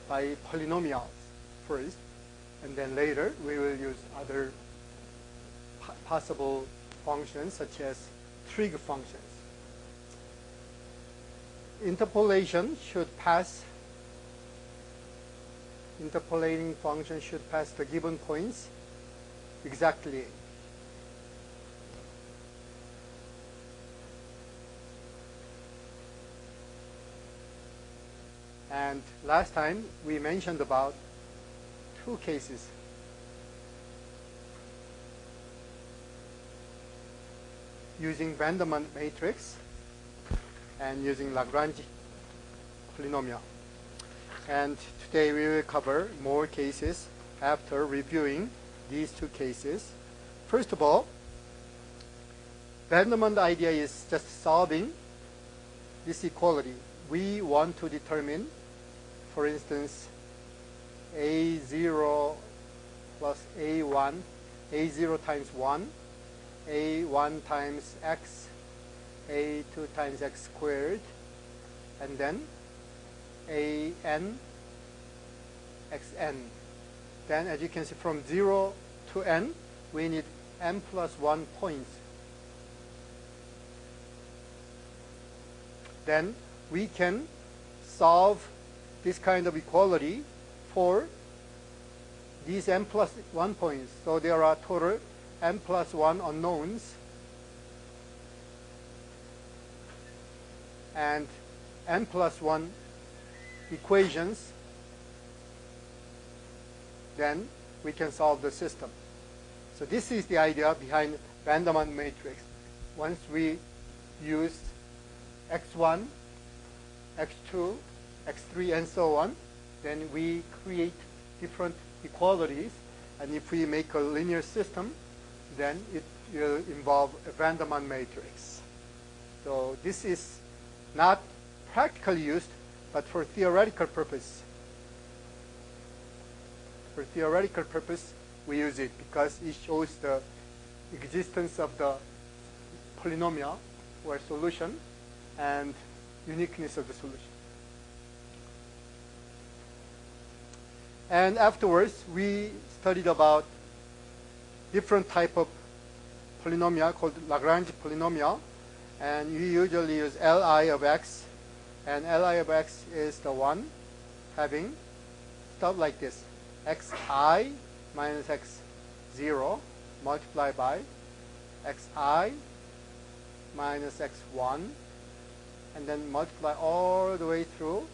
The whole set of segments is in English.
by polynomials first, and then later we will use other possible functions such as trig functions. Interpolating function should pass the given points exactly. And last time we mentioned about two cases. Using Vandermonde matrix and using Lagrange polynomial. And today we will cover more cases after reviewing these two cases. First of all, Vandermonde idea is just solving this equality. We want to determine, for instance, A0 plus A1, A0 times 1, A1 times x, A2 times x squared, and then AN xn. Then as you can see, from 0 to n, we need n plus 1 points. Then we can solve this kind of equality for these n plus 1 points. So there are total n plus 1 unknowns and n plus 1 equations. Then we can solve the system. So this is the idea behind Vandermonde matrix. Once we use x1, x2, x3, and so on, then we create different equalities. And if we make a linear system, then it will involve a Vandermonde matrix. So this is not practically used, but for theoretical purpose. For theoretical purpose, we use it because it shows the existence of the polynomial or solution and uniqueness of the solution. And afterwards, we studied about different type of polynomial called Lagrange polynomial. And you usually use Li of x. And Li of x is the one having stuff like this. xi minus x0 multiplied by xi minus x1. And then multiply all the way through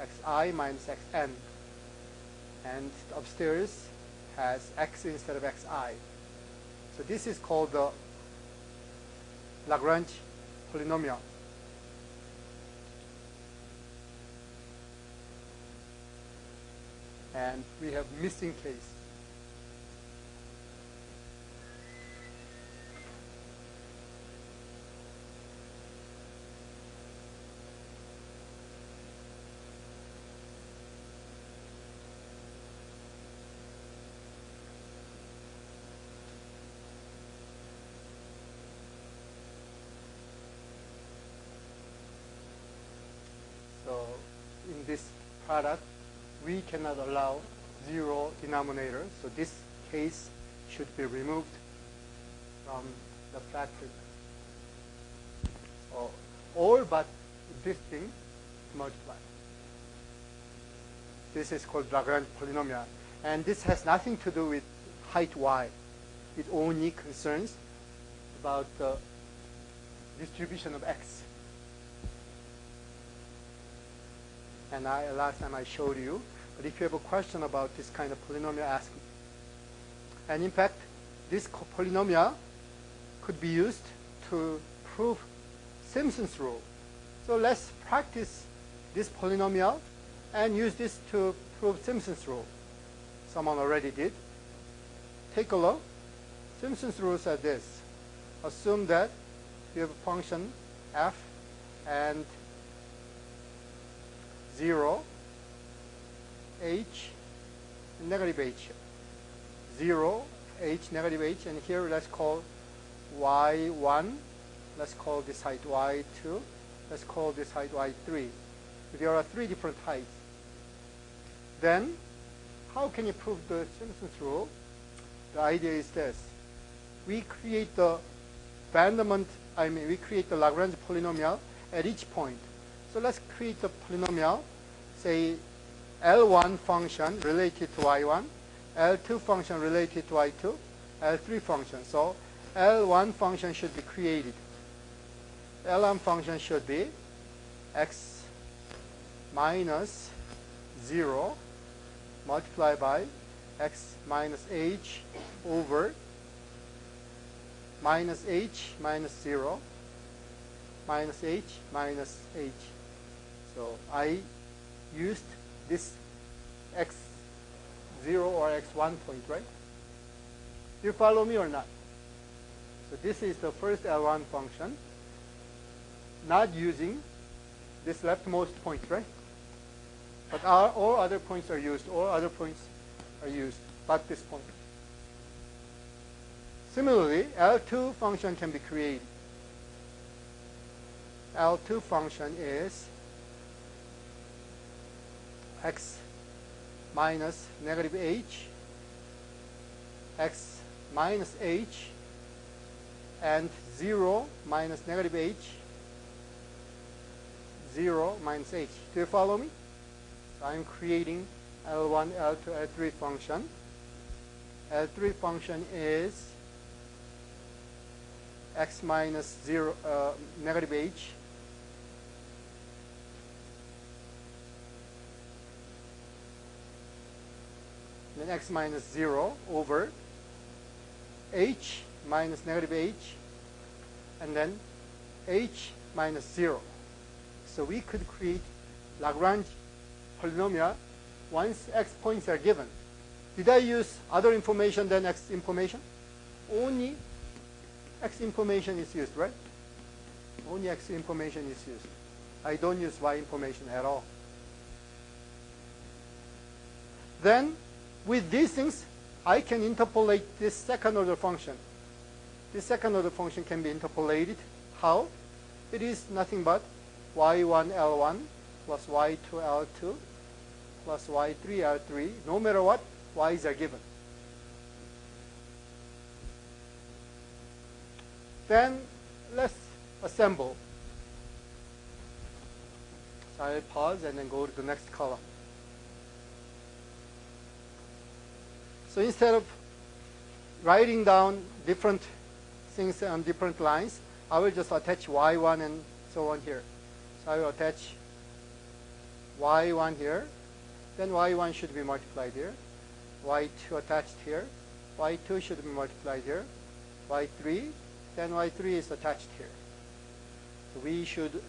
xi minus xn. And upstairs has x instead of xi. So this is called the Lagrange polynomial. And we have missing case. So in this product, we cannot allow zero denominator. So this case should be removed from the factor. So all but existing multiply. This is called Lagrange polynomial. And this has nothing to do with height y. It only concerns about the distribution of x. And last time I showed you. But if you have a question about this kind of polynomial, ask me. And in fact, this polynomial could be used to prove Simpson's rule. So let's practice this polynomial and use this to prove Simpson's rule. Someone already did. Take a look. Simpson's rule said this. Assume that you have a function f and 0, h, negative h. 0, h, negative h, and here let's call y1. Let's call this height y2. Let's call this height y3. There are 3 different heights. Then, how can you prove the Simpson's rule? The idea is this. We create the we create the Lagrange polynomial at each point. So let's create the polynomial, say L1 function related to y1, L2 function related to y2, L3 function. So L1 function should be created. L1 function should be x minus 0 multiplied by x minus h over minus h minus 0 minus h minus h. So I used this x0 or x1 point, right? Do you follow me or not? So this is the first L1 function, not using this leftmost point, right? But all other points are used. All other points are used, but this point. Similarly, L2 function can be created. L2 function is x minus negative h, x minus h, and 0 minus negative h, 0 minus h. Do you follow me? So I'm creating L1, L2, L3 function. L3 function is x minus 0, negative h, then x minus 0 over h minus negative h, and then h minus 0. So we could create Lagrange polynomial once x points are given. Did I use other information than x information? Only x information is used, right? Only x information is used. I don't use y information at all. Then, with these things, I can interpolate this second order function. This second order function can be interpolated. How? It is nothing but y1 L1 plus y2 L2 plus y3 L3. No matter what, y's are given. Then let's assemble. So I'll pause and then go to the next column. So instead of writing down different things on different lines, I will just attach y1 and so on here. So I will attach y1 here. Then y1 should be multiplied here. y2 attached here. y2 should be multiplied here. y3. Then y3 is attached here. So we should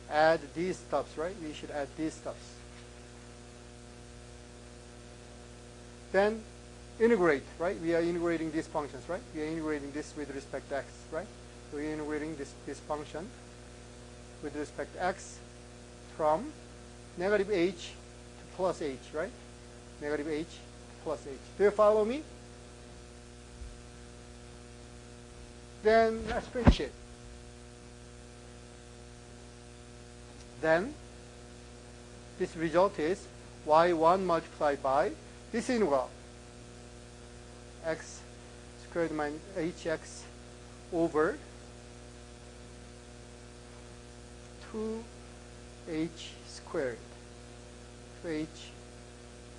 add these stuffs, right? We should add these stuffs. Then integrate, right? We are integrating these functions, right? We are integrating this with respect to x, right? So we are integrating this function with respect to x from negative h to plus h, right? Negative h to plus h. Do you follow me? Then let's finish it. Then this result is y1 multiplied by this integral, x squared minus hx over 2h squared. 2h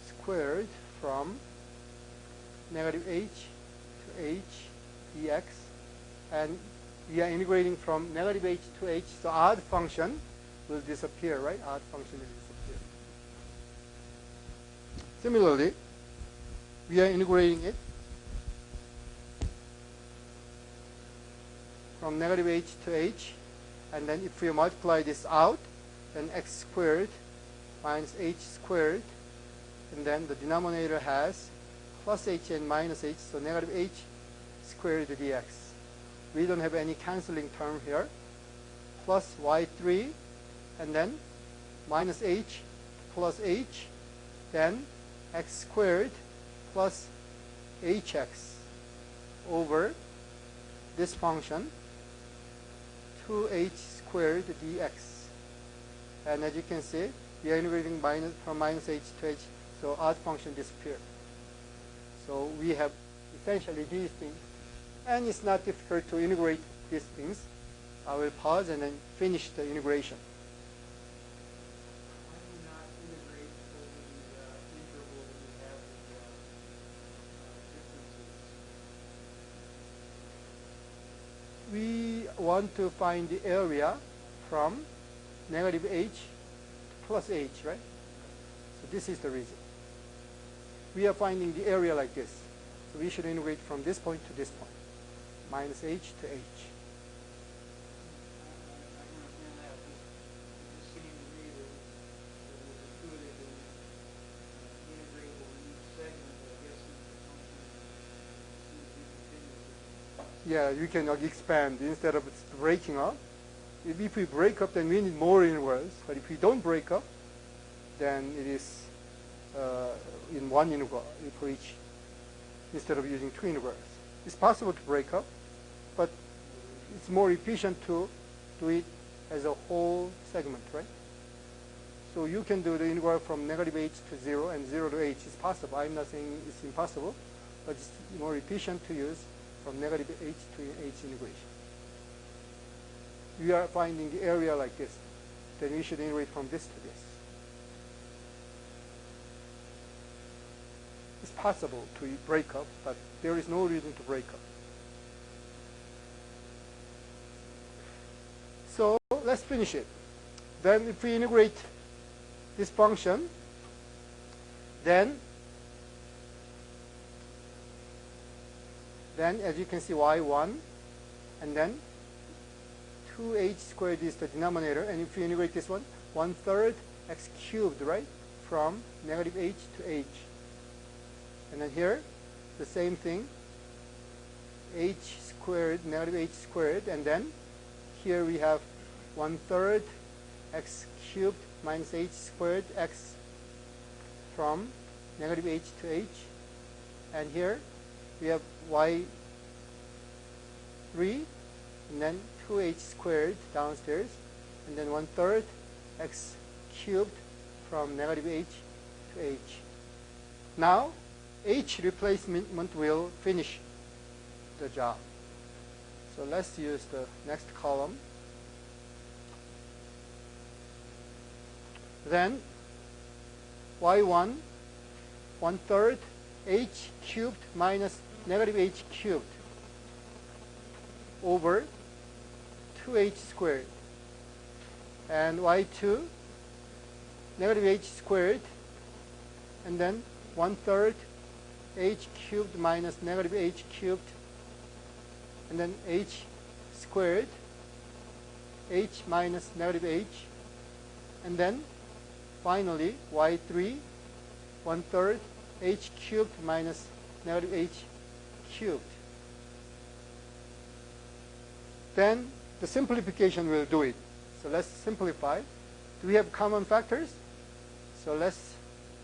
squared from negative h to h dx. And we are integrating from negative h to h. So odd function will disappear, right? Odd function will disappear. Similarly, we are integrating it from negative h to h. And then if we multiply this out, then x squared minus h squared. And then the denominator has plus h and minus h. So negative h squared dx. We don't have any canceling term here. Plus y3, and then minus h plus h, then x squared plus hx over this function 2h squared dx. And as you can see, we are integrating from minus h to h, so odd function disappeared. So we have essentially these things. And it's not difficult to integrate these things. I will pause and then finish the integration. Why do we not integrate over the interval that we have the differences? We want to find the area from negative h to plus h, right? So this is the reason. We are finding the area like this. So we should integrate from this point to this point, minus h to h. Yeah, you can expand instead of breaking up. If we break up, then we need more integrals. But if we don't break up, then it is in one integral for each, instead of using two integrals. It's possible to break up, but it's more efficient to do it as a whole segment, right? So you can do the integral from negative h to 0 and 0 to h. It's possible. I'm not saying it's impossible, but it's more efficient to use from negative h to h integration. We are finding the area like this. Then we should integrate from this to this. It's possible to break up, but there is no reason to break up. So let's finish it. Then if we integrate this function, then as you can see, y1, and then 2h squared is the denominator, and if you integrate this one, 1/3 x cubed, right, from negative h to h. And then here, the same thing, h squared, negative h squared, and then here we have 1/3 x cubed minus h squared x from negative h to h. And here we have y3, and then 2h squared downstairs, and then 1/3 x cubed from negative h to h. Now, h replacement will finish the job. So let's use the next column. Then y1, 1/3 h cubed minus negative h cubed over 2h squared. And y2, negative h squared, and then 1/3 h cubed minus negative h cubed, and then h squared, h minus negative h, and then finally y3, 1/3 h cubed minus negative h cubed. Then the simplification will do it. So let's simplify. Do we have common factors? So let's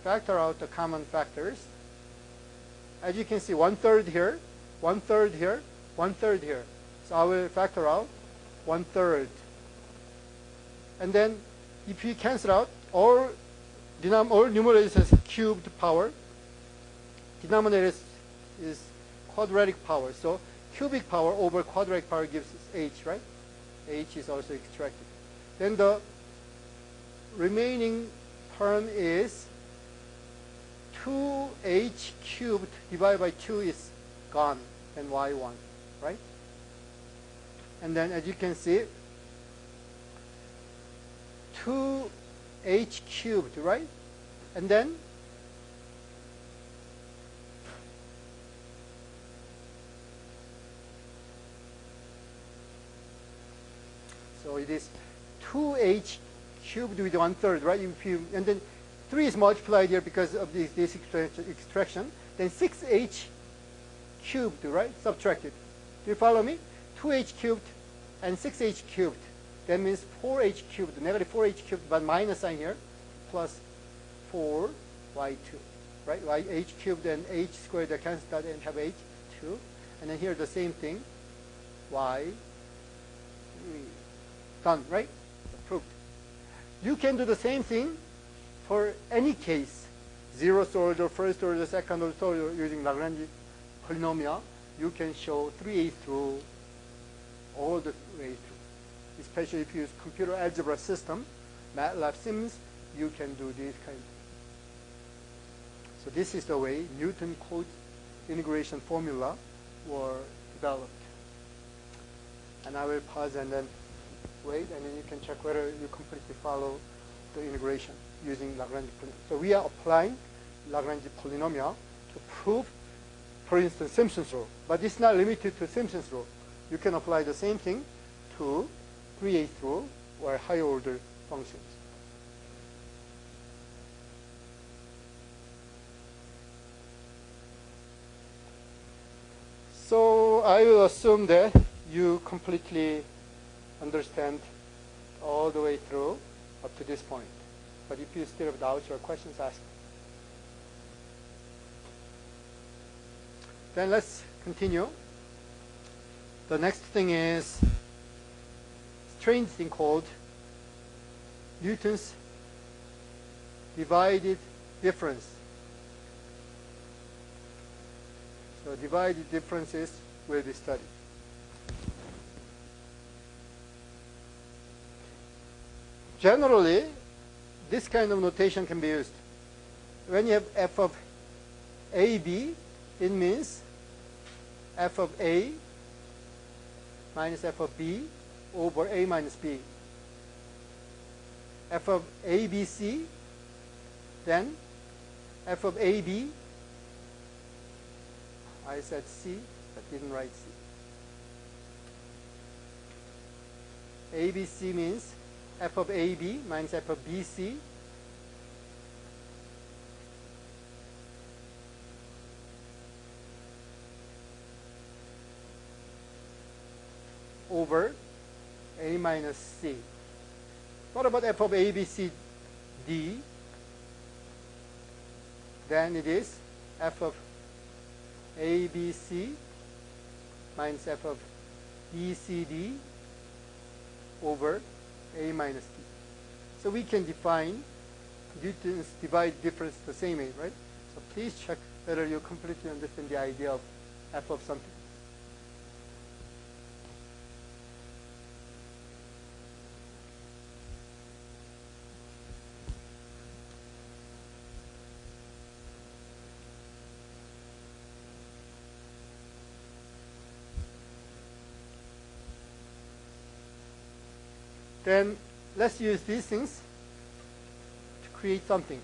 factor out the common factors. As you can see, 1/3 here, 1/3 here, 1/3 here. So I will factor out 1/3. And then if you cancel out, all numerators has cubed power. Denominator is quadratic power. So cubic power over quadratic power gives us h, right? H is also extracted. Then the remaining term is 2h cubed divided by 2 is gone, and y1, right? And then as you can see, 2h cubed, right? And then so it is 2h cubed with 1/3, right? And then 3 is multiplied here because of this extraction. Then 6h cubed, right? Subtracted. Do you follow me? 2h cubed and 6h cubed. That means 4h cubed, negative 4h cubed, but minus sign here, plus 4y2, right? H cubed and h squared are cancelled out and have h2. And then here the same thing, y3. Done, right? Approved. You can do the same thing for any case. Zeroth order, first order, second order, third order, using Lagrange polynomial. You can show 3A through all the way through. Especially if you use computer algebra system, MATLAB Sims, you can do this kind. So this is the way Newton code integration formula were developed. And I will pause and then wait, and then you can check whether you completely follow the integration using Lagrange polynomial. So we are applying Lagrange polynomial to prove, for instance, Simpson's rule. But it's not limited to Simpson's rule. You can apply the same thing to 3/8 rule or higher order functions. So I will assume that you completely understand all the way through up to this point. But if you still have doubts or questions, ask. Then let's continue. The next thing is strange thing called Newton's divided difference. So divided differences will be studied. Generally, this kind of notation can be used. When you have f of AB, it means f of A minus f of B over A minus B. F of ABC, then f of AB, I said C, but didn't write C. ABC means f of AB minus f of BC over A minus C. What about f of ABC D? Then it is f of ABC minus f of BCD over A minus D. So we can define Newton's divided difference the same way, right? So please check whether you completely understand the idea of f of something. Then let's use these things to create something.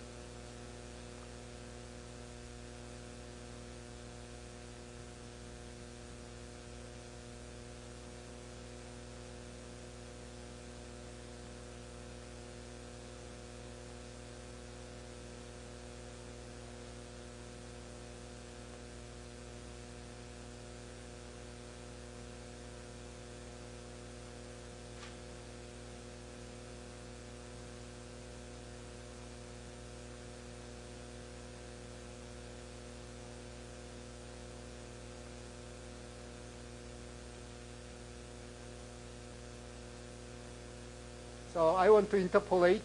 So I want to interpolate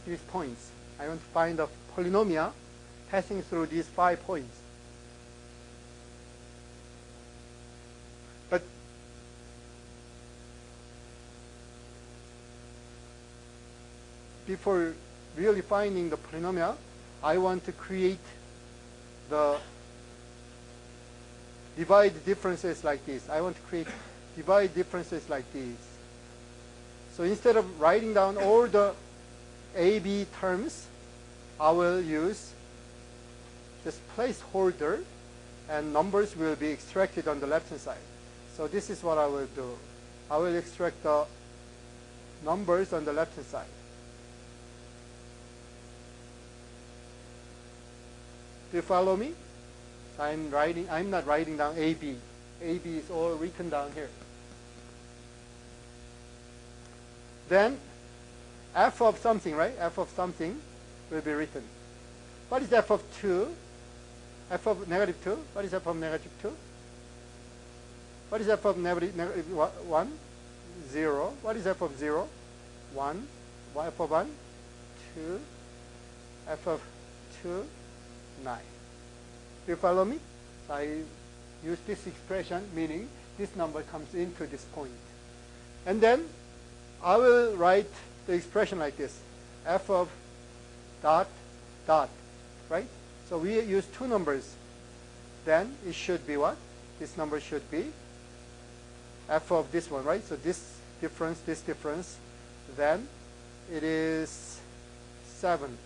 these points. I want to find a polynomial passing through these 5 points. But before really finding the polynomial, I want to create the divide differences like this. I want to create divide differences like these. So instead of writing down all the AB terms, I will use this placeholder, and numbers will be extracted on the left-hand side. So this is what I will do. I will extract the numbers on the left-hand side. Do you follow me? I'm not writing down AB. AB is all written down here. Then f of something, right? F of something will be written. What is f of 2? F of negative 2? What is f of negative 2? What is f of negative 1? 0. What is f of 0? 1, f of 1, 2, f of 2, 9. Do you follow me? So I use this expression, meaning this number comes into this point. And then I will write the expression like this, f of dot, dot, right? So we use two numbers. Then it should be what? This number should be f of this one, right? So this difference, then it is 7.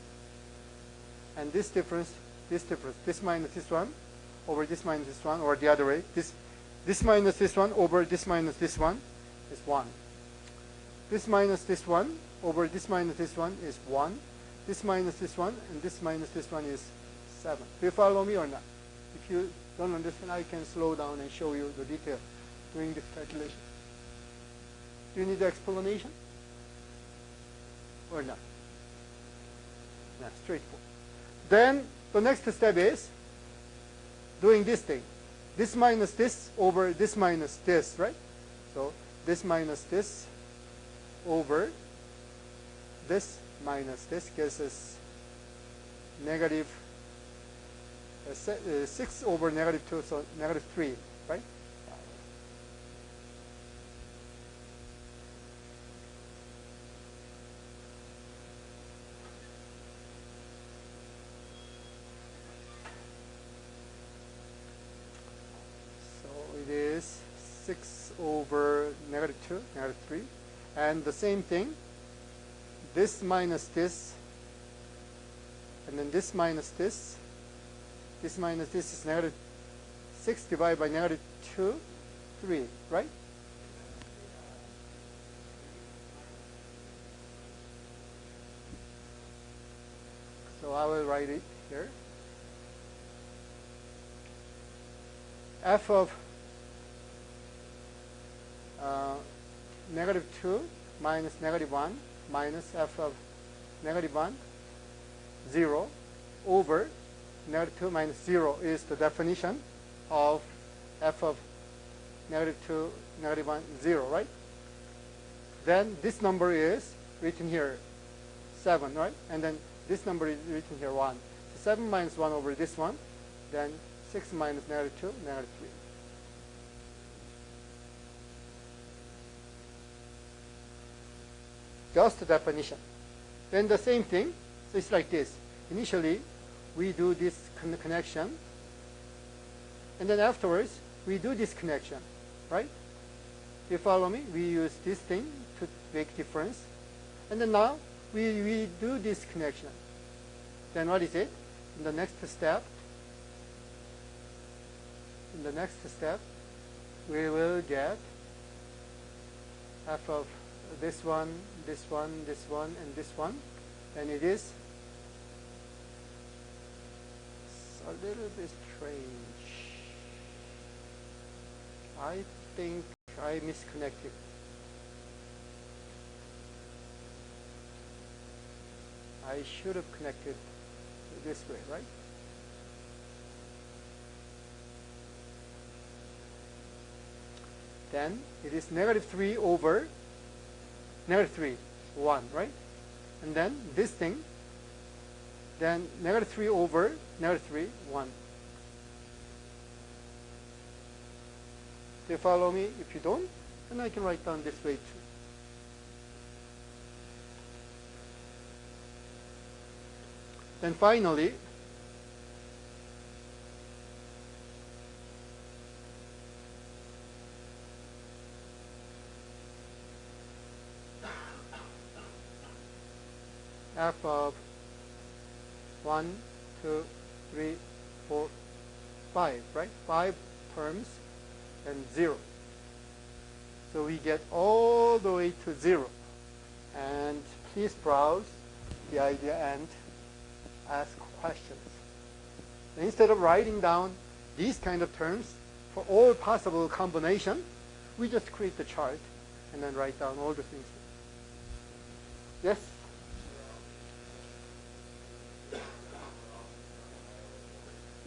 And this difference, this minus this one over this minus this one, or the other way, this minus this one over this minus this one is 1. This minus this one over this minus this one is 1. This minus this one and this minus this one is 7. Do you follow me or not? If you don't understand, I can slow down and show you the detail doing this calculation. Do you need the explanation? Or not? Yeah, straightforward. Then the next step is doing this thing. This minus this over this minus this, right? So this minus this over this minus this gives us negative 6 over negative 2, so negative 3, right? So it is 6 over negative 2, negative 3. And the same thing, this minus this, and then this minus this. This minus this is negative 6 divided by negative 2, 3, right? So I will write it here. F of negative 2 minus negative 1 minus f of negative 1, 0, over negative 2 minus 0 is the definition of f of negative 2, negative 1, 0, right? Then this number is written here, 7, right? And then this number is written here, 1. So 7 minus 1 over this one, then 6 minus negative 2, negative 3. Just the definition. Then the same thing, so it's like this. Initially, we do this connection, and then afterwards, we do this connection, right? You follow me? We use this thing to make difference. And then now, we do this connection. Then what is it? In the next step, we will get f of this one, this one, this one, and this one. And it is a little bit strange. I think I misconnected. I should have connected this way, right? Then it is negative 3 over negative 3, 1, right? And then this thing, then negative 3 over negative 3, 1. Do you follow me? If you don't, then I can write down this way too. Then finally, f of 1, 2, 3, 4, 5, right? 5 terms and 0. So we get all the way to 0. And please browse the idea and ask questions. And instead of writing down these kind of terms for all possible combination, we just create the chart and then write down all the things. Yes?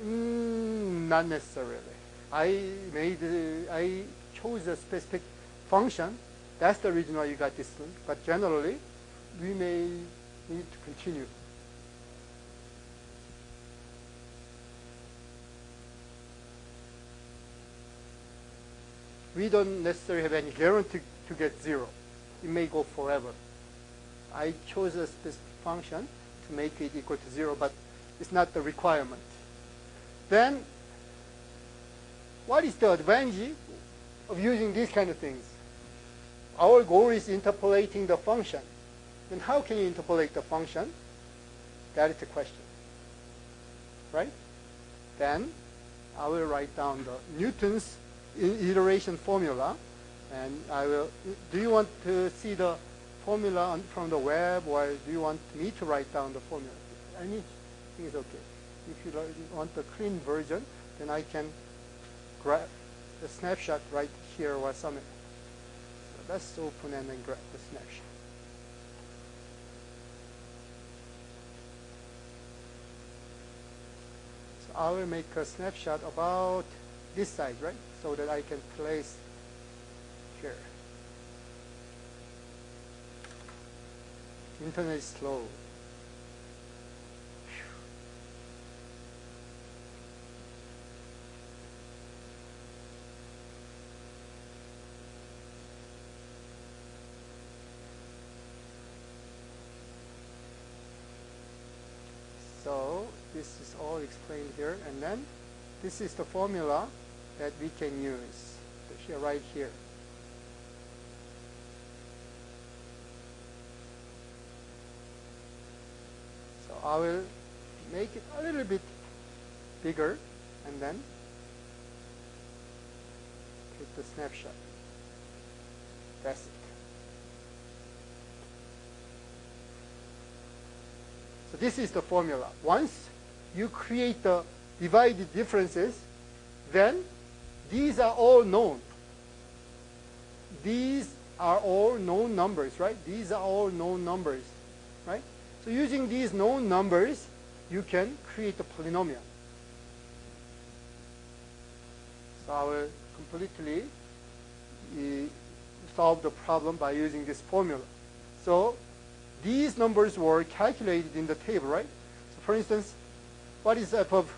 Not necessarily. I chose a specific function That's the reason why you got this one. But generally, we may need to continue. We don't necessarily have any guarantee to get 0. It may go forever. I chose a specific function to make it equal to 0, but it's not the requirement. Then, what is the advantage of using these kind of things? Our goal is interpolating the function. Then how can you interpolate the function? That is the question. Right? Then I will write down the Newton's iteration formula. And I will. Do you want to see the formula from the web, or do you want me to write down the formula? Anything is okay. If you want the clean version, then I can grab the snapshot right here or somewhere. So let's open and then grab the snapshot. So I will make a snapshot about this side, right? So that I can place here. Internet is slow. So this is all explained here, and then this is the formula that we can use here, right here. So I will make it a little bit bigger and then take the snapshot. That's it. So this is the formula. Once you create the divided differences, then these are all known. These are all known numbers, right? These are all known numbers, right? So using these known numbers, you can create a polynomial. So I will completely solve the problem by using this formula. So these numbers were calculated in the table, right? So for instance, what is f of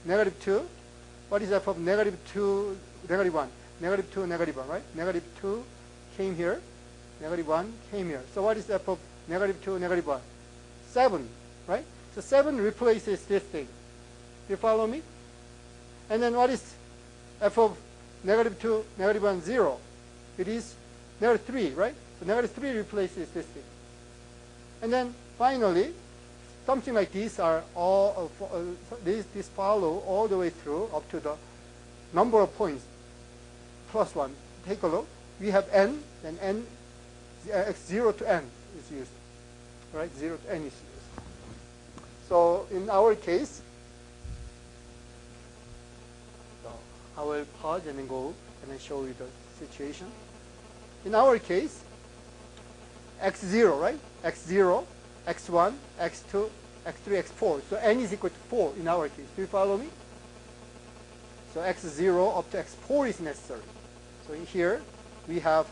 -2? What is f of -2, -1? -2, -1, right? -2 came here, -1 came here. So what is f of -2, -1? 7, right? So 7 replaces this thing. Do you follow me? And then what is f of -2, -1, 0? It is -3, right? So -3 replaces this thing. And then finally, something like these are all these follow all the way through up to the number of points plus 1. Take a look. We have n, then n, x0 to n is used, right? 0 to n is used. So in our case, so I will pause and then go and then show you the situation. In our case, x0, right? x0, x1, x2, x3, x4. So n is equal to 4 in our case. Do you follow me? So x0 up to x4 is necessary. So in here, we have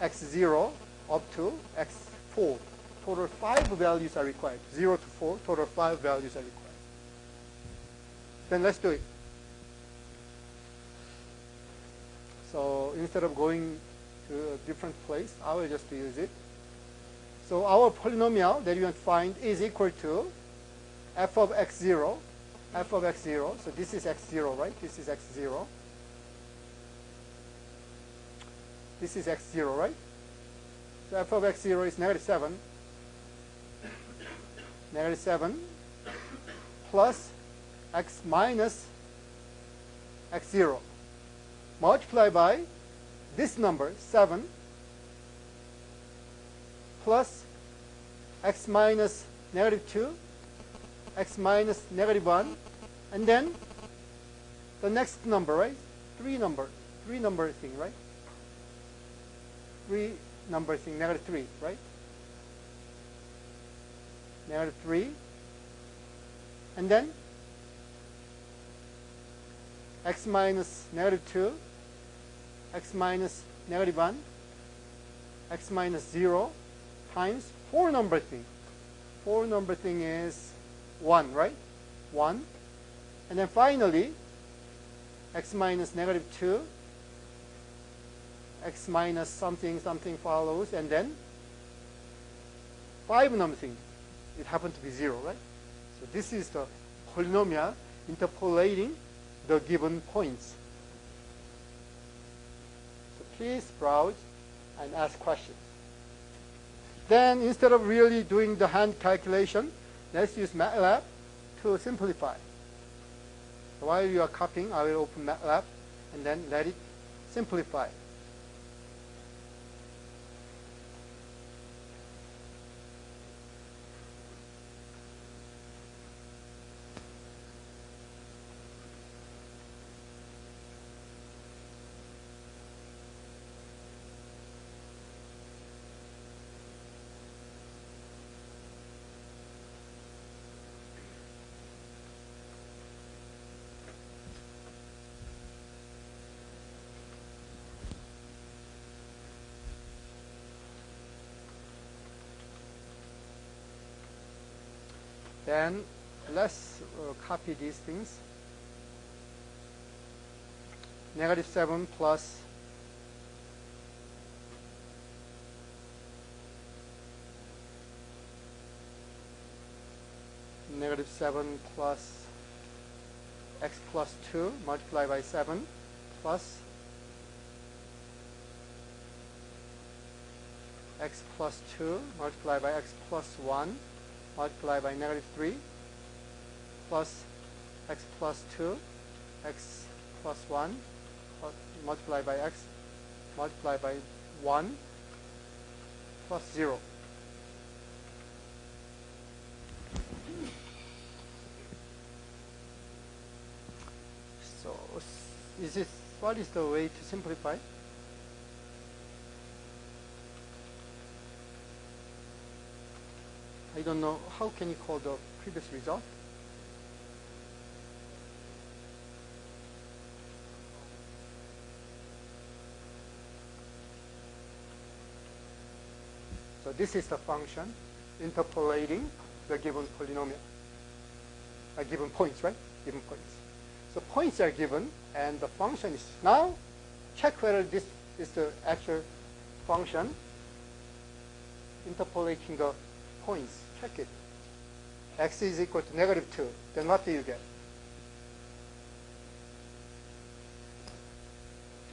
x0 up to x4. Total 5 values are required. 0 to 4, total 5 values are required. Then let's do it. So instead of going to a different place, I will just use it. So our polynomial that you want to find is equal to f of x0, f of x0. So this is x0, right? This is x0. This is x0, right? So f of x0 is -7. -7 plus x minus x0 multiplied by this number, 7, plus x minus -2, x minus -1, and then the next number, right? 3 number thing, right? 3 number thing, -3, right? -3, and then x minus -2, x minus -1, x minus 0 times 4 number thing. 4 number thing is 1, right? 1. And then finally, x minus negative 2, x minus something, something follows, and then 5 number thing. It happened to be 0, right? So this is the polynomial interpolating the given points. So please browse and ask questions. Then instead of really doing the hand calculation, let's use MATLAB to simplify. So while you are copying, I will open MATLAB and then let it simplify. Then let's copy these things. Negative 7 plus negative 7 plus x plus 2 multiplied by 7 plus x plus 2 multiplied by x plus 1 multiplied by negative 3 plus x plus 2 x plus 1 multiplied by x multiplied by 1 plus 0. So what is the way to simplify? I don't know, how can you call the previous result? So this is the function interpolating the given polynomial. Given points, right? Given points. So points are given and the function is, now check whether this is the actual function interpolating the points. Check it. X is equal to negative 2. Then what do you get?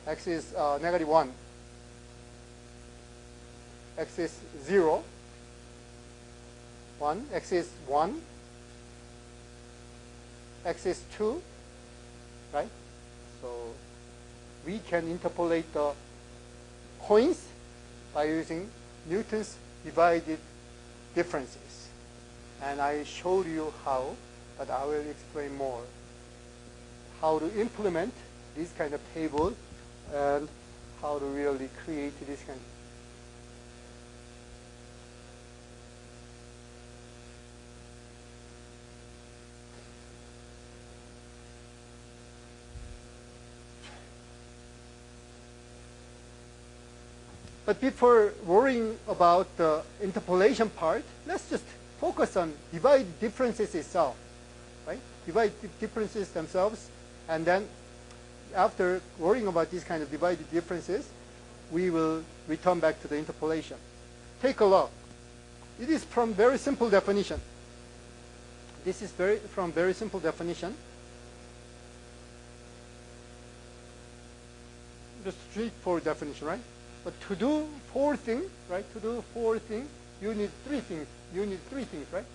X is negative 1. X is 0. 1. X is 1. X is 2. Right? So we can interpolate the points by using Newton's divided differences. And I showed you how, but I will explain more. How to implement this kind of table and how to really create this kind of. But before worrying about the interpolation part, let's just focus on divided differences itself, right? Divided differences themselves, and then after worrying about these kind of divided differences, we will return back to the interpolation. Take a look. It is from very simple definition. This is from very simple definition. Just straightforward definition, right? But to do 4 things, right? To do 4 things, you need 3 things. You need 3 things, right?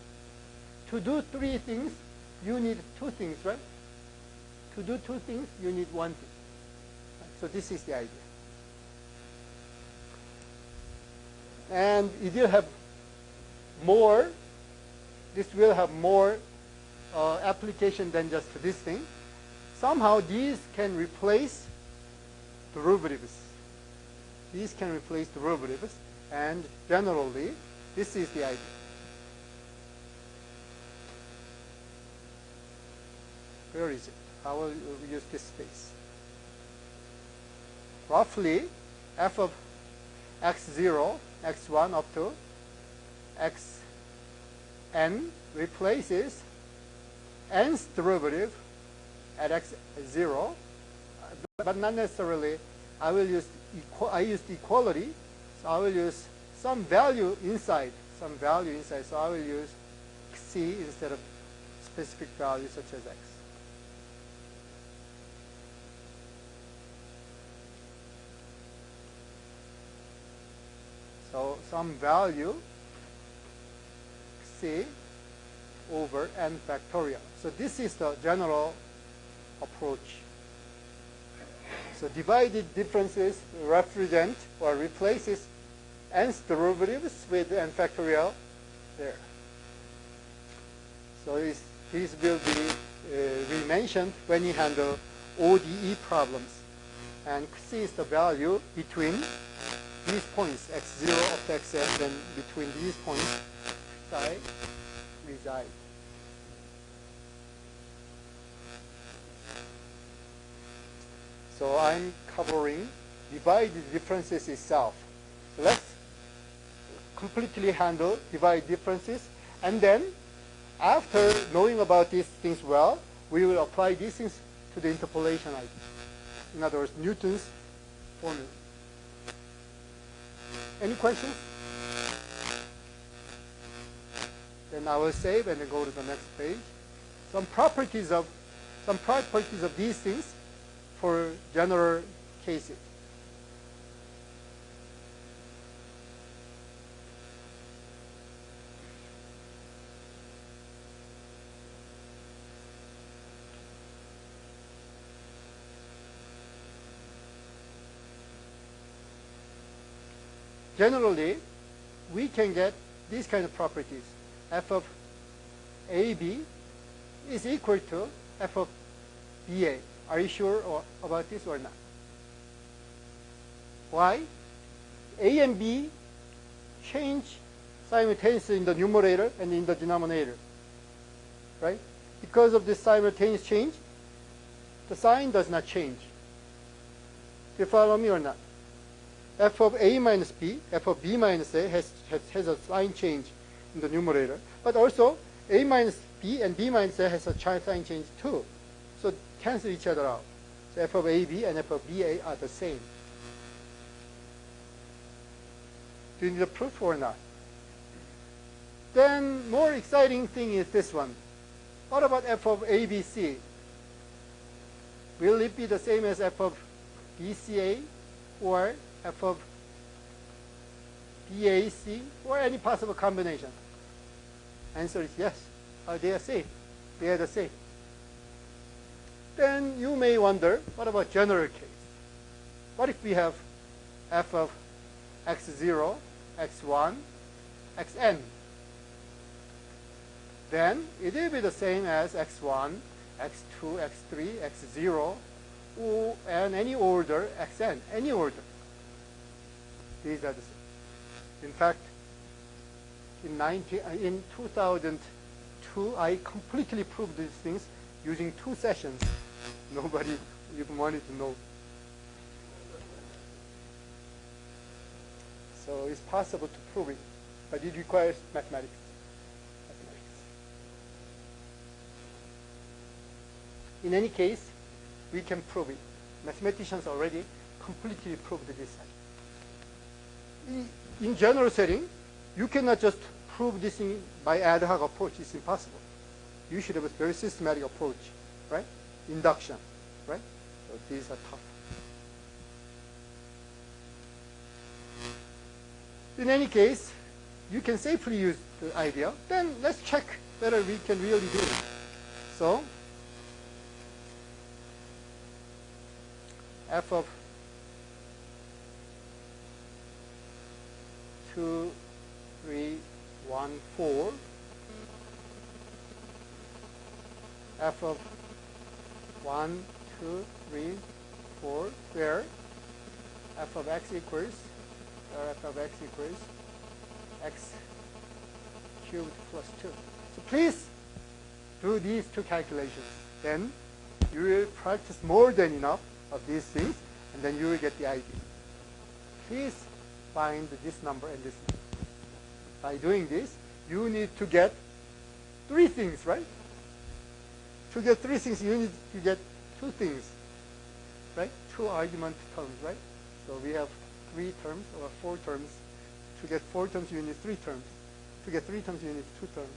To do 3 things, you need 2 things, right? To do 2 things, you need 1 thing. Right? So this is the idea. And it will have more, this will have more application than just this thing. Somehow these can replace derivatives. These can replace derivatives, and generally, this is the idea. Where is it? I will use this space. Roughly, f of x0, x1 up to xn replaces nth derivative at x0, but not necessarily. I used equality, so I will use some value inside. So I will use c instead of specific value such as x. So some value c over n factorial. So this is the general approach. So divided differences represent or replaces nth derivatives with n factorial there. So this will be mentioned when you handle ODE problems. And c is the value between these points, x0 up to xn, then between these points, psi reside. So I'm covering divided differences itself. So let's completely handle divided differences. And then, after knowing about these things well, we will apply these things to the interpolation idea. In other words, Newton's formula. Any questions? Then I will save and then go to the next page. Some properties of these things for general cases. Generally, we can get these kind of properties. F of AB is equal to F of BA. Are you sure about this or not? Why? A and B change simultaneously in the numerator and in the denominator. Right? Because of this simultaneous change, the sign does not change. Do you follow me or not? F of A minus B, F of B minus A has a sign change in the numerator. But also, A minus B and B minus A has a sign change too. So cancel each other out. So F of AB and F of BA are the same. Do you need a proof or not? Then more exciting thing is this one. What about F of ABC? Will it be the same as F of BCA or F of BAC or any possible combination? Answer is yes. They are same. They are the same. Then you may wonder, what about general case? What if we have F of x0, x1, xn? Then it will be the same as x1, x2, x3, x0, and any order, xn, any order. These are the same. In fact, in 2002, I completely proved these things using 2 sessions. Nobody even wanted to know. So it's possible to prove it, but it requires mathematics. In any case, we can prove it. Mathematicians already completely proved this. In general setting, you cannot just prove this thing by ad hoc approach. It's impossible. You should have a very systematic approach, right? Induction, right? So these are tough. In any case, you can safely use the idea. Then let's check whether we can really do it. So F of 2, 3, 1, 4, F of 1, 2, 3, 4, where F of x equals, or F of x equals x cubed plus 2. So please do these 2 calculations. Then you will practice more than enough of these things, and then you will get the idea. Please find this number and this number. By doing this, you need to get 3 things, right? To get 3 things, you need to get 2 things, right? 2 argument terms, right? So we have 3 terms or 4 terms. To get 4 terms, you need 3 terms. To get 3 terms, you need 2 terms.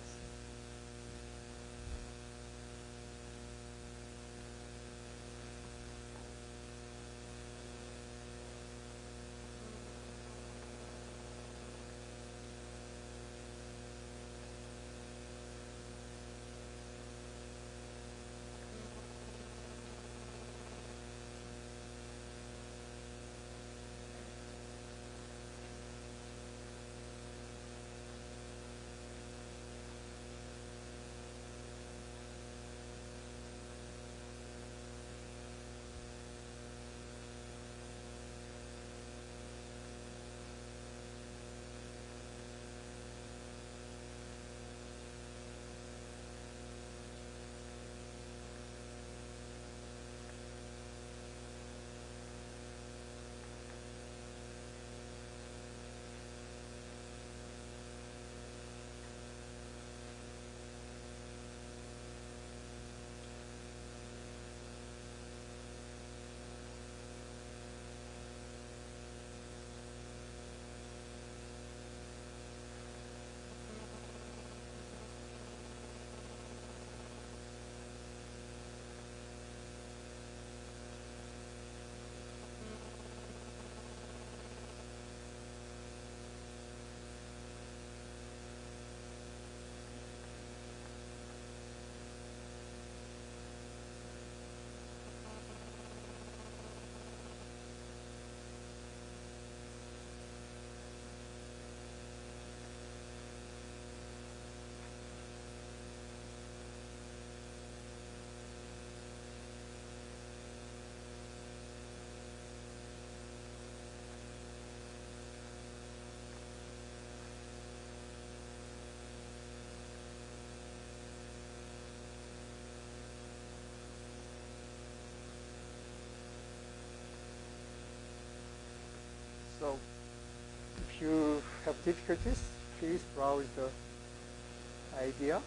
So if you have difficulties, please browse the idea.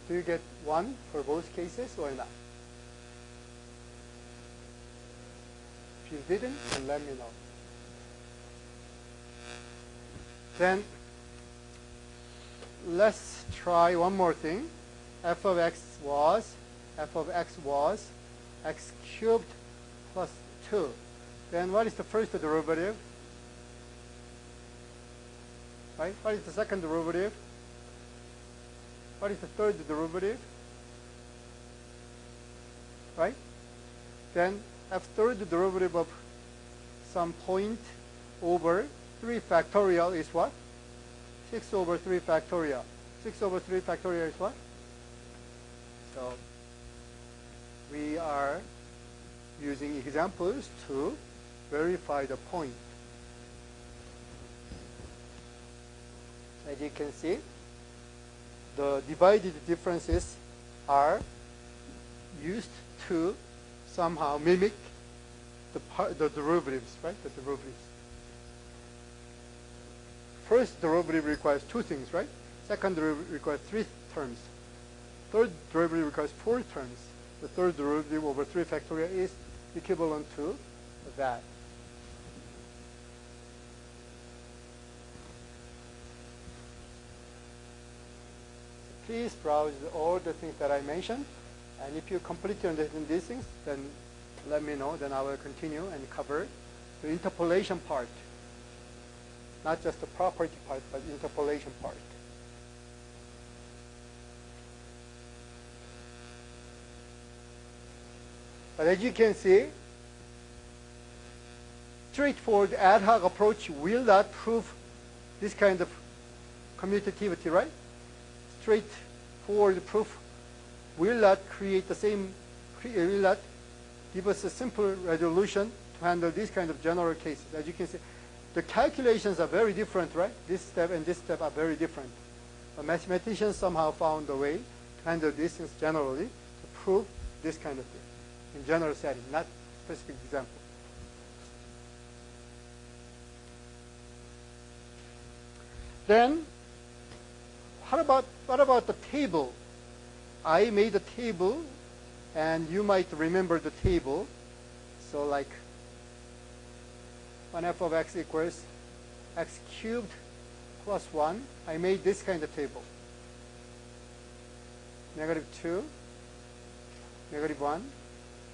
Do you get 1 for both cases or not? If you didn't, then let me know. Then let's try one more thing. f of x was x cubed plus 2. Then what is the first derivative? Right? What is the second derivative? What is the third derivative? Right? Then f third derivative of some point over 3 factorial is what? 6 over 3 factorial. 6 over 3 factorial is what? So we are using examples to verify the point. As you can see, the divided differences are used to somehow mimic the derivatives, right? The derivatives. First derivative requires 2 things, right? Second derivative requires 3 terms. Third derivative requires 4 terms. The third derivative over 3 factorial is equivalent to that. Please browse all the things that I mentioned. And if you completely understand these things, then let me know. Then I will continue and cover the interpolation part. Not just the property part, but interpolation part. But as you can see, straightforward ad hoc approach will not prove this kind of commutativity, right? Straightforward proof will not create the same, will not give us a simple resolution to handle these kind of general cases. As you can see, the calculations are very different, right? This step and this step are very different. But mathematicians somehow found a way to handle these things generally to prove this kind of thing in general setting, not specific example. Then, what about the table? I made a table, and you might remember the table. So like, when f of x equals x cubed plus 1, I made this kind of table. -2, -1,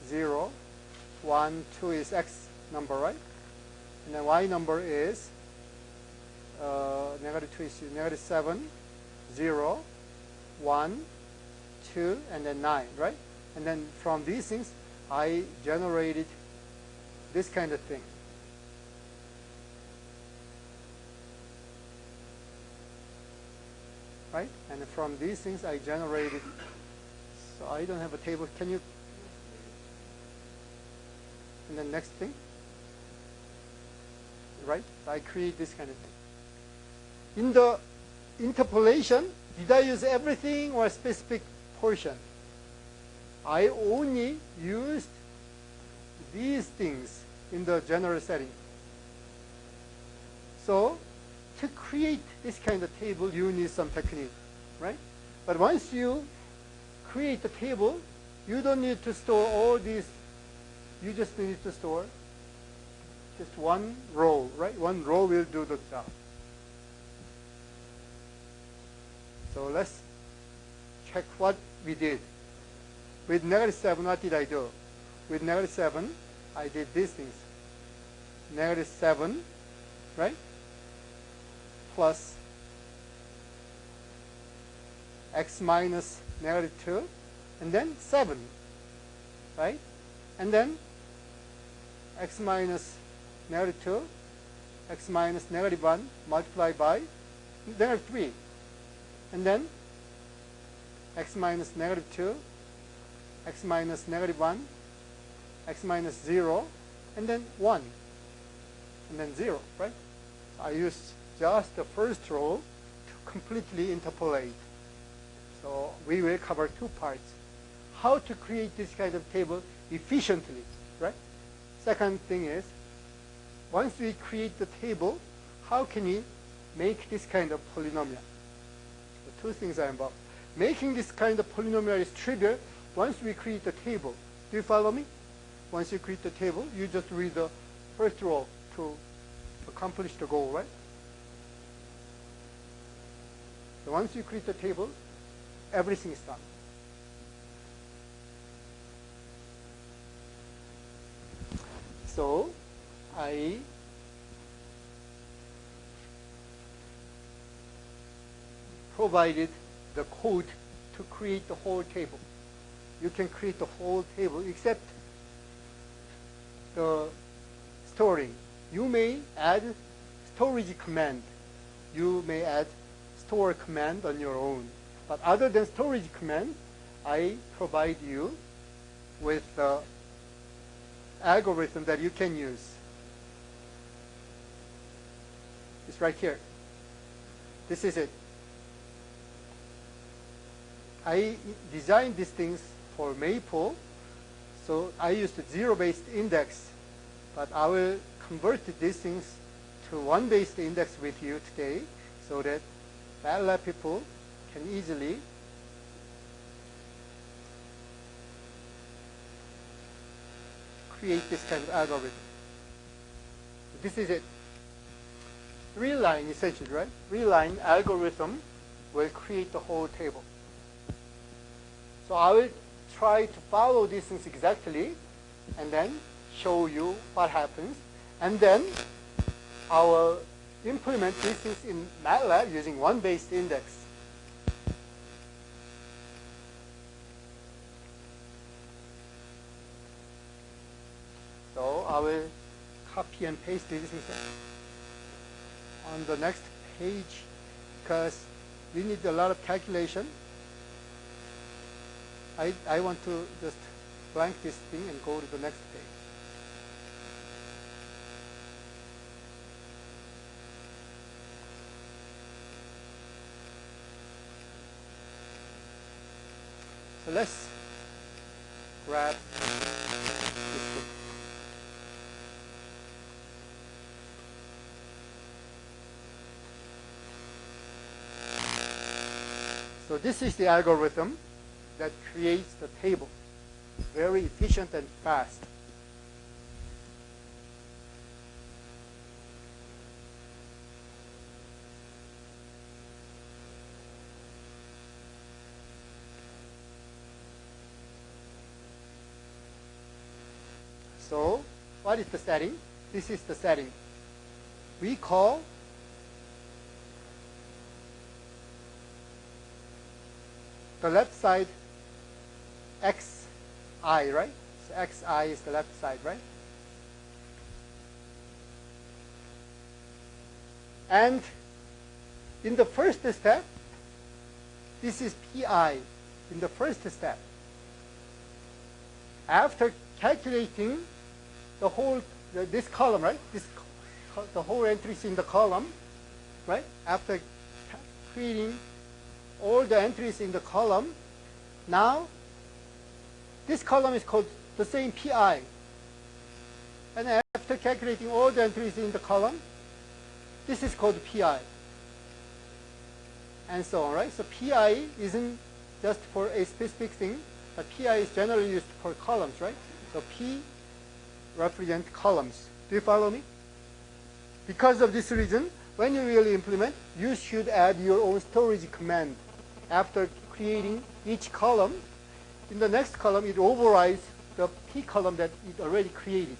0, 1, 2 is x number, right? And then y number is -2 is -7, 0, 1, 2, and then 9, right? And then from these things, I generated this kind of thing. Right? And from these things, I generated, so I don't have a table. Can you? And then next thing, right? I create this kind of thing. In the interpolation, did I use everything or a specific portion? I only used these things in the general setting. So to create this kind of table, you need some technique, right? But once you create the table, you don't need to store all these. You just need to store just one row, right? One row will do the job. So let's check what we did. With -7, what did I do? With -7, I did these things. -7, right? Plus x minus -2, and then 7, right? And then x minus -2, x minus -1 multiplied by -3. And then x minus -2, x minus -1, x minus 0, and then 1, and then 0, right? I used just the first row to completely interpolate. So we will cover 2 parts. How to create this kind of table efficiently, right? Second thing is, once we create the table, how can we make this kind of polynomial? The 2 things are involved. making this kind of polynomial is trivial once we create the table. Do you follow me? Once you create the table, you just read the first row to accomplish the goal, right? So once you create the table, everything is done. So I provided the code to create the whole table. You can create the whole table except the storing. You may add storage command. You may add store command on your own. But other than storage command, I provide you with the algorithm that you can use. It's right here. This is it. I designed these things for Maple, so I used a zero-based index, but I will convert these things to one-based index with you today so that MATLAB people can easily create this kind of algorithm. This is it. Real line, essentially, right? Real line algorithm will create the whole table. So I will try to follow these things exactly and then show you what happens. And then I will implement these things in MATLAB using one-based index. So I will copy and paste these things on the next page because we need a lot of calculation. I want to just blank this thing and go to the next page. So let's grab this book. So this is the algorithm that creates the table. Very efficient and fast. So what is the setting? This is the setting. We call the left side xi, right? So xi is the left side, right? And in the first step, this is pi in the first step. After calculating the whole, this column, right? The whole entries in the column, right? After creating all the entries in the column, now this column is called the same pi. And after calculating all the entries in the column, this is called pi. And so on, right? So pi isn't just for a specific thing, but pi is generally used for columns, right? So p represents columns. Do you follow me? Because of this reason, when you really implement, you should add your own storage command. After creating each column, in the next column, it overrides the p column that it already created.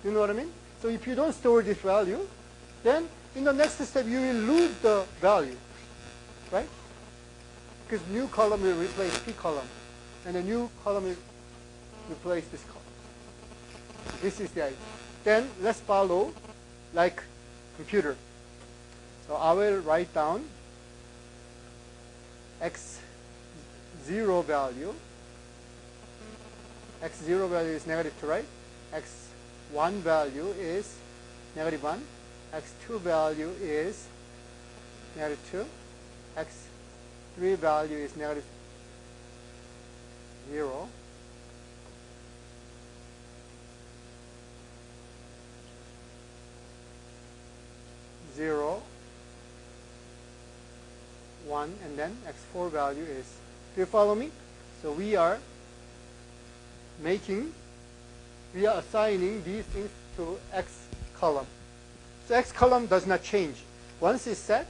You know what I mean? So if you don't store this value, then in the next step, you will lose the value, right? Because new column will replace p column, and the new column will replace this column. This is the idea. Then let's follow like computer. So I will write down x0 value. X0 value is -2, right? X1 value is -1. X2 value is -2. X3 value is -0. 0, 1, 1, and then x4 value is, do you follow me? So we are assigning these things to x column. So x column does not change. Once it's set,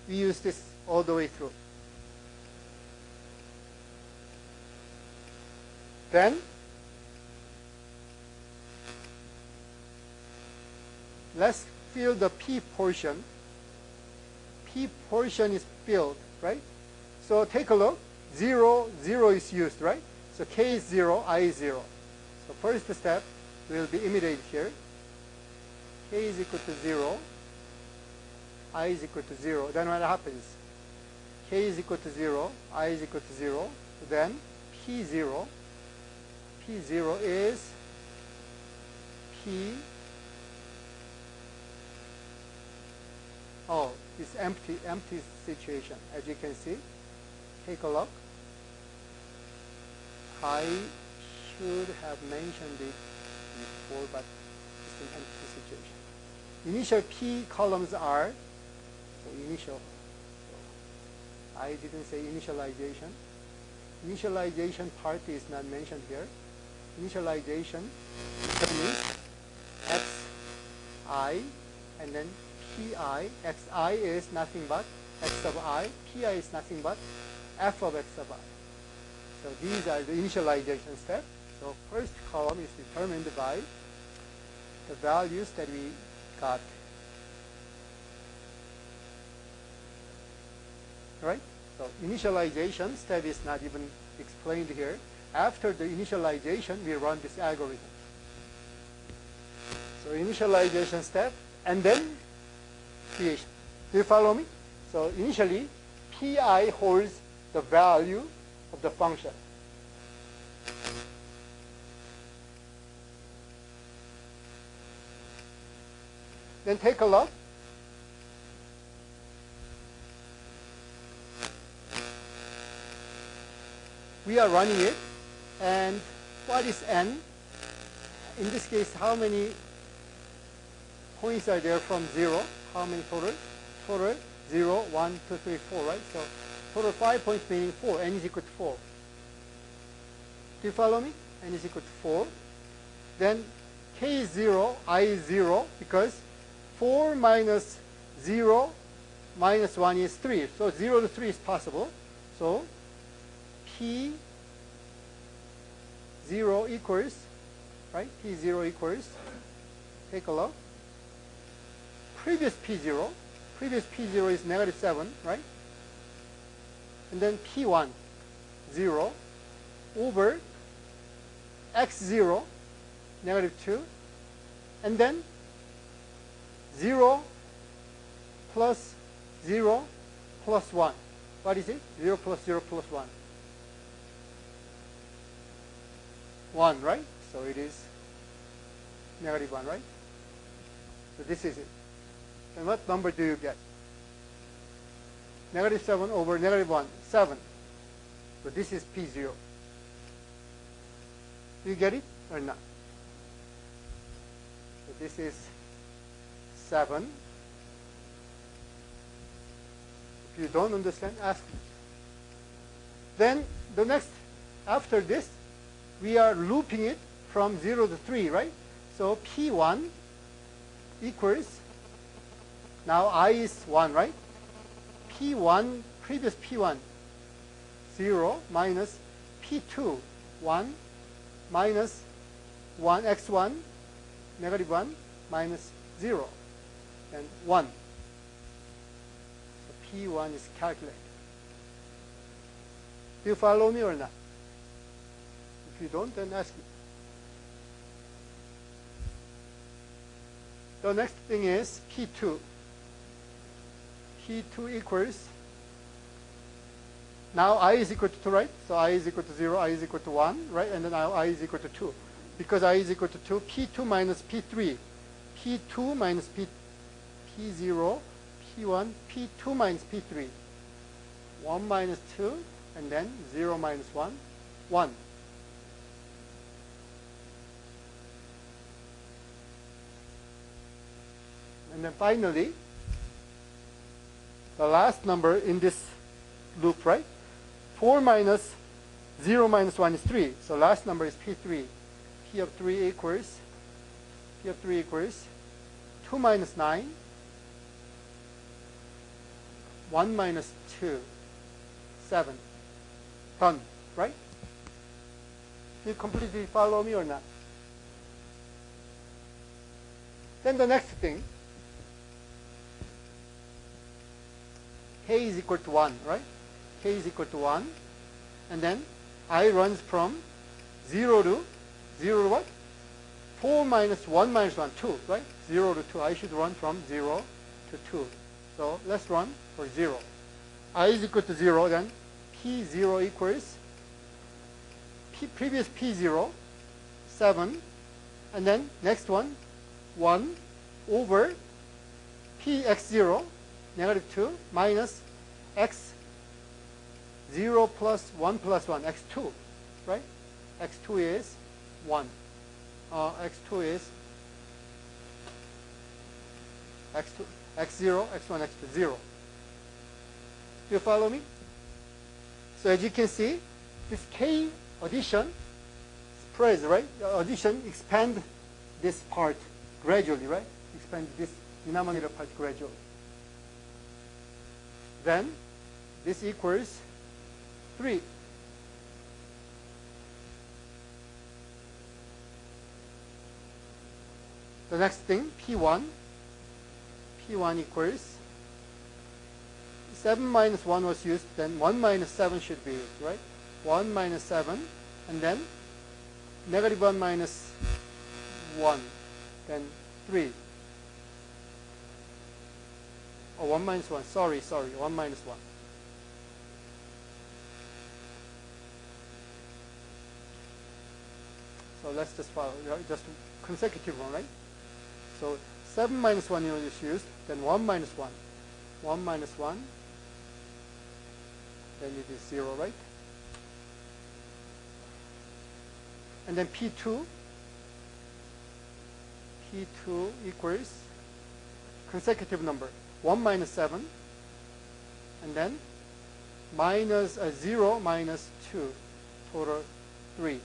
we use this all the way through. Then let's fill the p portion. P portion is filled, right? So take a look. 0, 0 is used, right? So k is 0, I is 0. So first step will be imitated here. K is equal to 0, I is equal to 0. Then what happens? K is equal to 0, I is equal to 0. Then P0. P0 is P. Oh, it's empty situation. As you can see, take a look. I should have mentioned it before, but it's an empty situation. Initial P columns are, so initial, so I didn't say initialization. Initialization part is not mentioned here. Initialization means xi and then pi. Xi is nothing but x of I. Pi is nothing but f of x of I. So these are the initialization steps. So first column is determined by the values that we got. Right? So initialization step is not even explained here. After the initialization, we run this algorithm. So initialization step, and then creation. Do you follow me? So initially, pi holds the value of the function. Then take a look. We are running it, and what is n? In this case, how many points are there from 0? How many total? Total 0, 1, 2, 3, 4, right? So total 5 points meaning 4. N is equal to 4. Do you follow me? N is equal to 4. Then k is 0, I is 0, because 4 minus 0 minus 1 is 3. So 0 to 3 is possible. So P0 equals, right? P0 equals, take a look. Previous P0 is negative 7, right? And then P1, 0, over x0, negative 2, and then 0 plus 0 plus 1. What is it? 0 plus 0 plus 1. 1, right? So it is negative 1, right? So this is it. And what number do you get? Negative 7 over negative 1, 7. So this is P0. Do you get it or not? So this is 7. If you don't understand, ask me. Then the next, after this, we are looping it from 0 to 3, right? So P1 equals, now I is 1, right? P1, previous P1, 0 minus P2, 1 minus 1, x1, negative 1 minus 0, and 1. So P1 is calculated. Do you follow me or not? If you don't, then ask me. The next thing is P2. P2 equals, now I is equal to 2, right? So I is equal to 0, I is equal to 1, right? And then now I is equal to 2. Because I is equal to 2, P2 minus P3. P2 minus P0, P1, P2 minus P3. 1 minus 2, and then 0 minus 1, 1. And then finally, the last number in this loop, right? 4 minus 0 minus 1 is 3. So last number is P3. P of 3 equals 2 minus 9, 1 minus 2, 7. Done, right? You completely follow me or not? Then the next thing, k is equal to 1, right? K is equal to 1. And then I runs from 0 to what? 4 minus 1 minus 1, 2, right? 0 to 2. I should run from 0 to 2. So let's run for 0. I is equal to 0, then P0 equals previous P0, 7, and then next one, 1 over Px0, negative 2, minus x0 plus 1 plus 1, x2, right? x2 is 1. x2 is x2, x0, x1, x2, 0. Do you follow me? So as you can see, this k addition spreads, right? Addition expand this part gradually, right? Expand this denominator part gradually. Then this equals 3. The next thing, P1 equals 7 minus 1 was used, then 1 minus 7 should be used, right? 1 minus 7, and then negative 1 minus 1, then 3. Oh, 1 minus 1, sorry, 1 minus 1. So let's just follow, just consecutive one, right? So 7 minus 1 is used, then 1 minus 1. 1 minus 1, then it is 0, right? And then P2 equals consecutive number, 1 minus 7, and then minus 0 minus 2, total 3.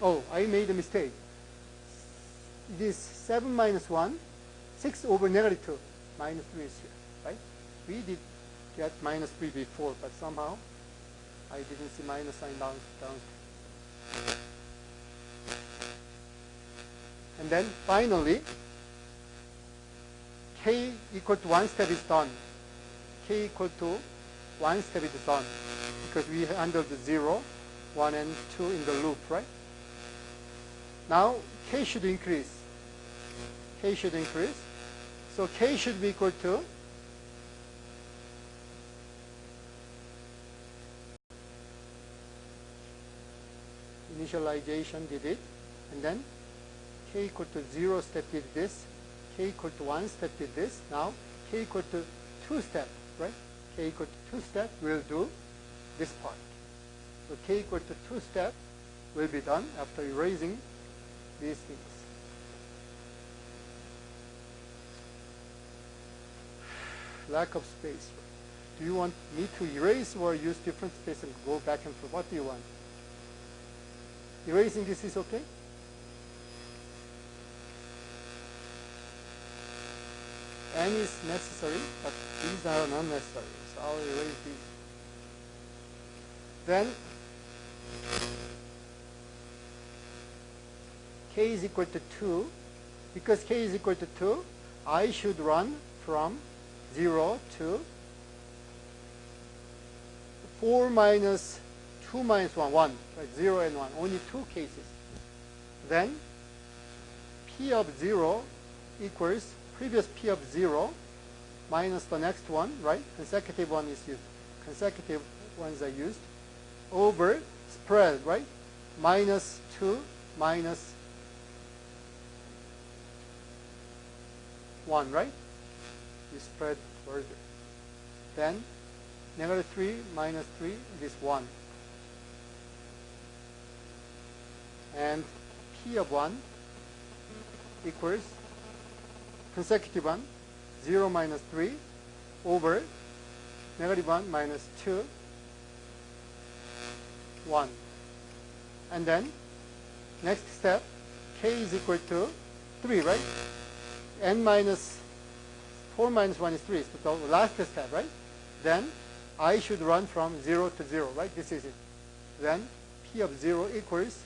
Oh, I made a mistake. It is 7 minus 1, 6 over negative 2, minus 3 is here, right? We did get minus 3 before, but somehow I didn't see minus sign down. And then finally, k equal to 1 step is done. K equal to 1 step is done because we handled the 0, 1, and 2 in the loop, right? Now k should increase. K should increase. So k should be equal to initialization did it, and then k equal to 0 step did this, k equal to 1 step did this. Now k equal to 2 step, right? K equal to 2 step will do this part. So k equal to 2 step will be done after erasing these things. Lack of space. Do you want me to erase or use different space and go back and forth? What do you want? Erasing this is okay? N is necessary, but these are not necessary. So I'll erase these. Then k is equal to 2. Because k is equal to 2, I should run from 0 to 4 minus 2 minus 1, 1, right? 0 and 1, only 2 cases. Then P of 0 equals previous P of 0 minus the next one, right? Consecutive one is used. Consecutive ones are used over spread, right? Minus 2 minus 1, right? You spread further. Then negative 3 minus 3, it is 1. And P of 1 equals consecutive one, 0 minus 3 over negative 1 minus 2, 1. And then next step, k is equal to 3, right? N minus 4 minus 1 is 3. So the last step, right? Then I should run from 0 to 0, right? This is it. Then P of 0 equals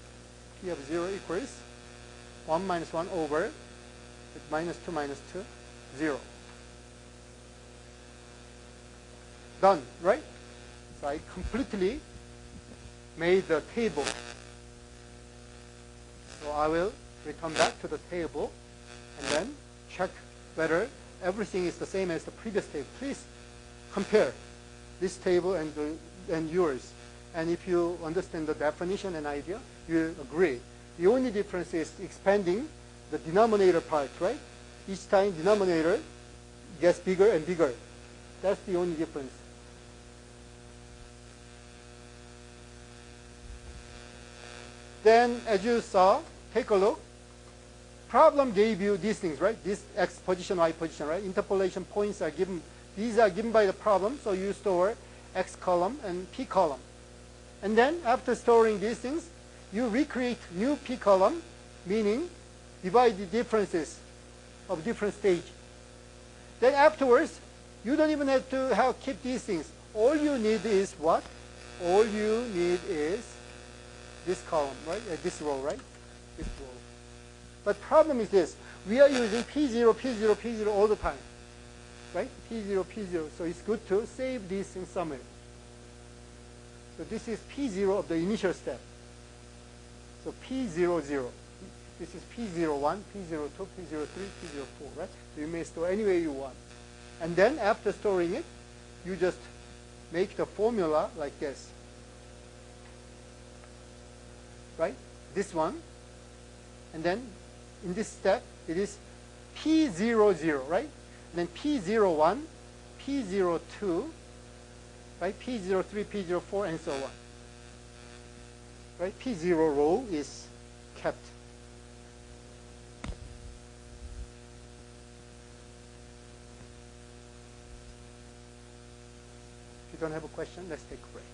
1 minus 1 over minus 2 minus 2, 0. Done, right? So I completely made the table. So I will return back to the table and then check whether everything is the same as the previous table. Please compare this table and yours. And if you understand the definition and idea, you agree. The only difference is expanding the denominator part, right? Each time denominator gets bigger and bigger. That's the only difference. Then, as you saw, take a look. Problem gave you these things, right? This x position, y position, right? Interpolation points are given. These are given by the problem, so you store x column and p column. And then, after storing these things, you recreate new p column, meaning divide the differences of different stage. Then afterwards, you don't even have to keep these things. All you need is what? All you need is this column, right? This row, right? This row. But problem is this. We are using P0, P0, P0 all the time, right? P0, P0. So it's good to save these things somewhere. So this is P0 of the initial step. So P00. This is P01, P02, P03, P04, right? So you may store any way you want. And then after storing it, you just make the formula like this. Right? This one. And then in this step, it is P00, right? And then P01, P02, right? P03, P04, and so on. Right? P0 row is kept. If you don't have a question, let's take a break.